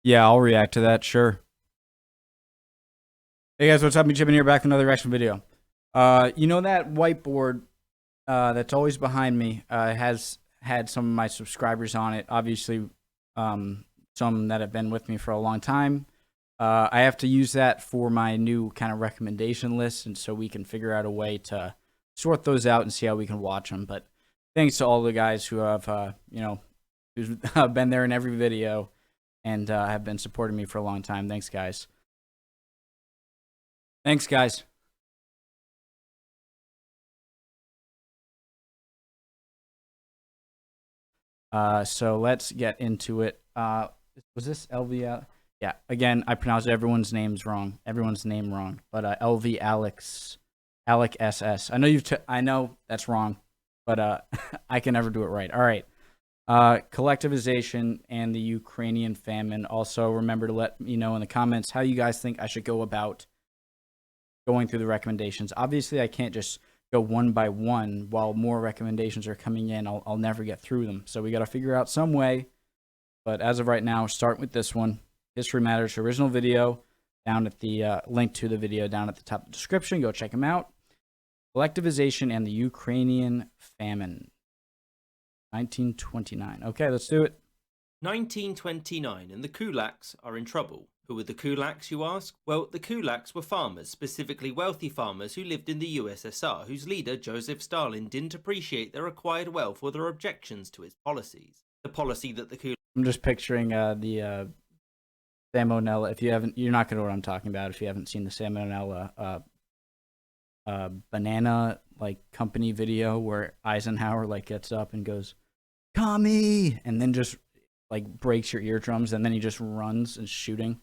Yeah, I'll react to that. Sure. Hey guys, what's up? McJibbin here, back with another reaction video. You know that whiteboard that's always behind me has had some of my subscribers on it. Obviously, some that have been with me for a long time. I have to use that for my new kind of recommendation list, and so we can figure out a way to sort those out and see how we can watch them. But thanks to all the guys who have, who's been there in every video and have been supporting me for a long time. Thanks, guys. Thanks, guys. So let's get into it. Was this LV? Yeah. Again, I pronounced everyone's names wrong. Everyone's name wrong. But LV Alec SS. I know I know that's wrong, but I can never do it right. All right. Collectivization and the Ukrainian famine. Also, remember to let me know in the comments how you guys think I should go about going through the recommendations. Obviously, I can't just go one by one while more recommendations are coming in. I'll never get through them. So we got to figure out some way. But as of right now, start with this one. History Matters original video down at the link to the video down at the top of the description. Go check them out. Collectivization and the Ukrainian famine. 1929. Okay, let's do it. 1929, and the kulaks are in trouble. Who were the kulaks, you ask? Well, the kulaks were farmers, specifically wealthy farmers who lived in the USSR, whose leader, Joseph Stalin, didn't appreciate their acquired wealth or their objections to his policies. The policy that the kulaks... I'm just picturing the salmonella. If you haven't, you're not going to know what I'm talking about if you haven't seen the salmonella banana company video where Eisenhower gets up and goes, "Commie," and then just breaks your eardrums, and then he just runs and shooting.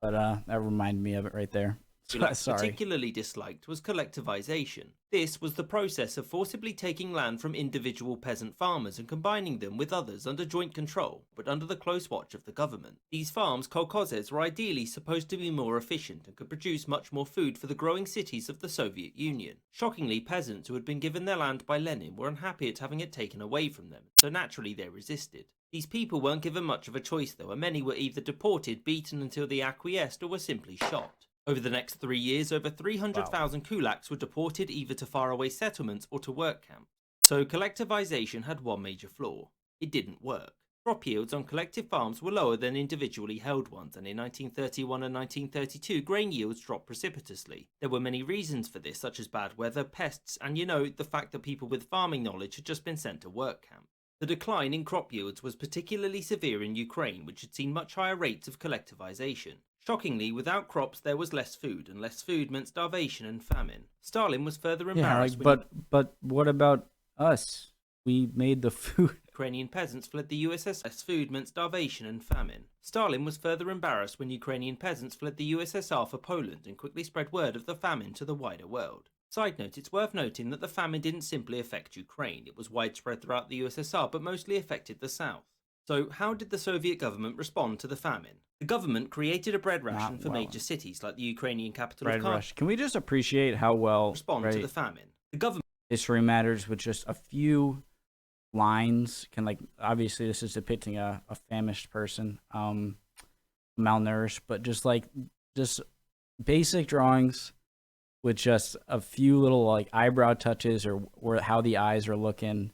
But that reminded me of it right there. Sorry. Particularly disliked was collectivization. This was the process of forcibly taking land from individual peasant farmers and combining them with others under joint control, but under the close watch of the government. These farms, kolkhozes, were ideally supposed to be more efficient and could produce much more food for the growing cities of the Soviet Union. Shockingly, peasants who had been given their land by Lenin were unhappy at having it taken away from them, so naturally they resisted. These people weren't given much of a choice though, and many were either deported, beaten until they acquiesced, or were simply shot. Over the next 3 years, over 300,000 kulaks were deported either to faraway settlements or to work camps. So collectivization had one major flaw. It didn't work. Crop yields on collective farms were lower than individually held ones, and in 1931 and 1932 grain yields dropped precipitously. There were many reasons for this, such as bad weather, pests, and the fact that people with farming knowledge had just been sent to work camp. The decline in crop yields was particularly severe in Ukraine, which had seen much higher rates of collectivization. Shockingly, without crops there was less food, and less food meant starvation and famine. Stalin was further embarrassed but what about us? We made the food. Ukrainian peasants fled the USSR. Less food meant starvation and famine. Stalin was further embarrassed when Ukrainian peasants fled the USSR for Poland and quickly spread word of the famine to the wider world. Side note, it's worth noting that the famine didn't simply affect Ukraine. It was widespread throughout the USSR, but mostly affected the south. So how did the Soviet government respond to the famine? The government created a bread ration for major cities like the Ukrainian capital of Kharkiv. Can we just appreciate how well respond to the famine? The government... History Matters with just a few lines can obviously this is depicting a famished person, malnourished, but just basic drawings with just a few little eyebrow touches or how the eyes are looking.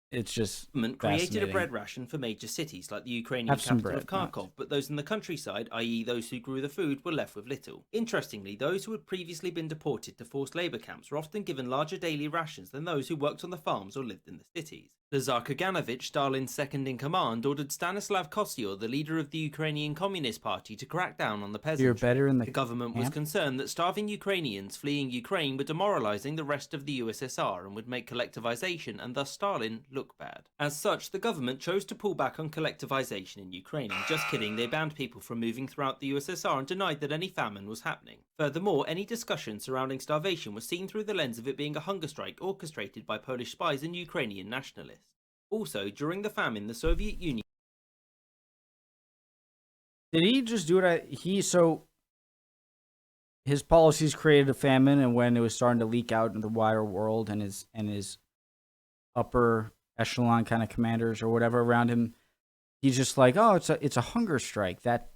It's just created a bread ration for major cities like the Ukrainian capital of Kharkiv, but those in the countryside, i.e. those who grew the food, were left with little. Interestingly, those who had previously been deported to forced labour camps were often given larger daily rations than those who worked on the farms or lived in the cities. Lazar Kaganovich, Stalin's second-in-command, ordered Stanislav Kostyur, the leader of the Ukrainian Communist Party, to crack down on the peasantry. You're better in the government was concerned that starving Ukrainians fleeing Ukraine were demoralizing the rest of the USSR and would make collectivization and thus Stalin look bad. As such, the government chose to pull back on collectivization in Ukraine. And just kidding, they banned people from moving throughout the USSR and denied that any famine was happening. Furthermore, any discussion surrounding starvation was seen through the lens of it being a hunger strike orchestrated by Polish spies and Ukrainian nationalists. Also, during the famine, the Soviet Union... Did he just do it? His policies created a famine, and when it was starting to leak out in the wider world, and his upper echelon kind of commanders or whatever around him he's just like, oh, it's a hunger strike. That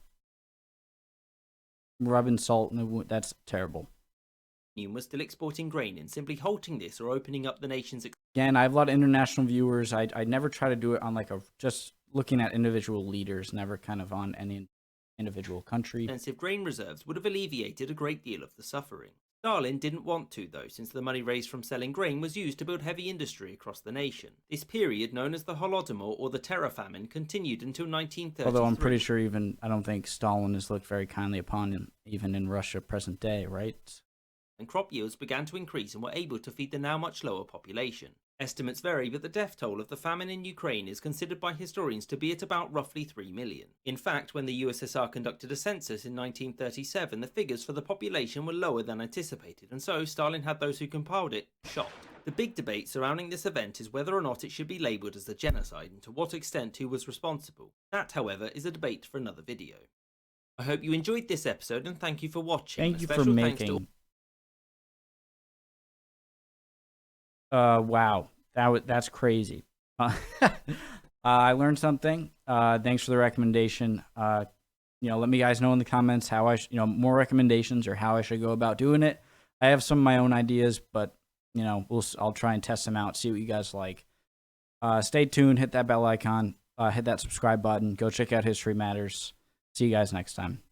rubbing salt in the wound, that's terrible. Was still exporting grain, and simply halting this or opening up the nation's Again, I have a lot of international viewers. I never try to do it on like just looking at individual leaders, never kind of on any individual country. extensive grain reserves would have alleviated a great deal of the suffering. Stalin didn't want to, though, since the money raised from selling grain was used to build heavy industry across the nation. This period, known as the Holodomor or the Terror Famine, continued until 1933. Although I'm pretty sure I don't think Stalin is looked very kindly upon him, even in Russia present day, right? And crop yields began to increase and were able to feed the now much lower population. Estimates vary, but the death toll of the famine in Ukraine is considered by historians to be at about roughly 3 million. In fact, when the USSR conducted a census in 1937, the figures for the population were lower than anticipated, and so Stalin had those who compiled it shocked. The big debate surrounding this event is whether or not it should be labelled as a genocide, and to what extent who was responsible. That, however, is a debate for another video. I hope you enjoyed this episode, and thank you for watching. Thank you for making... Wow, that's crazy. I learned something. Thanks for the recommendation. Let me guys know in the comments how more recommendations or how I should go about doing it. I have some of my own ideas, but I'll try and test them out, see what you guys like. Stay tuned, hit that bell icon, hit that subscribe button, go check out History Matters. See you guys next time.